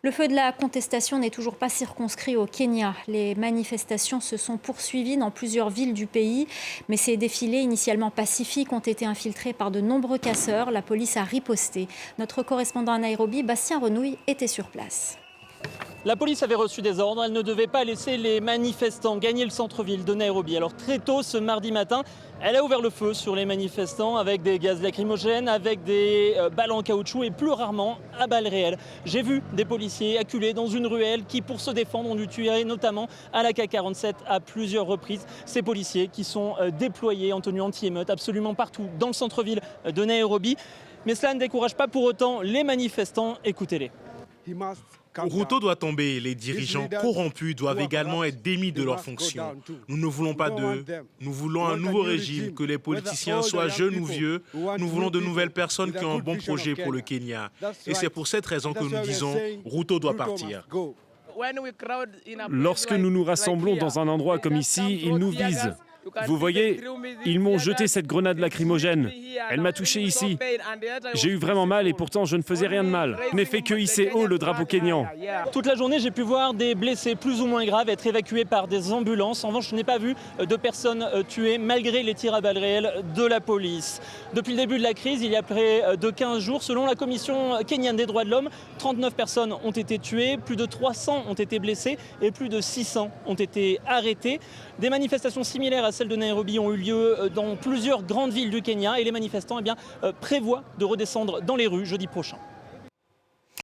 Le feu de la contestation n'est toujours pas circonscrit au Kenya. Les manifestations se sont poursuivies dans plusieurs villes du pays, mais ces défilés initialement pacifiques ont été infiltrés par de nombreux casseurs. La police a riposté. Notre correspondant à Nairobi, Bastien Renouille, était sur place. La police avait reçu des ordres, elle ne devait pas laisser les manifestants gagner le centre-ville de Nairobi. Alors très tôt ce mardi matin, elle a ouvert le feu sur les manifestants avec des gaz lacrymogènes, avec des balles en caoutchouc et plus rarement à balles réelles. J'ai vu des policiers acculés dans une ruelle qui, pour se défendre, ont dû tuer notamment à l'AK-47 à plusieurs reprises. Ces policiers qui sont déployés en tenue anti-émeute absolument partout dans le centre-ville de Nairobi. Mais cela ne décourage pas pour autant les manifestants. Écoutez-les. Ruto doit tomber. Les dirigeants corrompus doivent également être démis de leurs fonctions. Nous ne voulons pas d'eux. Nous voulons un nouveau régime, que les politiciens soient jeunes ou vieux. Nous voulons de nouvelles personnes qui ont un bon projet pour le Kenya. Et c'est pour cette raison que nous disons Ruto doit partir. Lorsque nous nous rassemblons dans un endroit comme ici, ils nous visent. Vous voyez, ils m'ont jeté cette grenade lacrymogène. Elle m'a touché ici. J'ai eu vraiment mal et pourtant je ne faisais rien de mal. Je n'ai fait que hisser haut le drapeau kényan. Toute la journée, j'ai pu voir des blessés plus ou moins graves être évacués par des ambulances. En revanche, je n'ai pas vu de personnes tuées malgré les tirs à balles réelles de la police. Depuis le début de la crise, il y a près de 15 jours, selon la Commission kenyane des droits de l'homme, 39 personnes ont été tuées, plus de 300 ont été blessées et plus de 600 ont été arrêtées. Des manifestations similaires à celles de Nairobi ont eu lieu dans plusieurs grandes villes du Kenya et les manifestants prévoient de redescendre dans les rues jeudi prochain.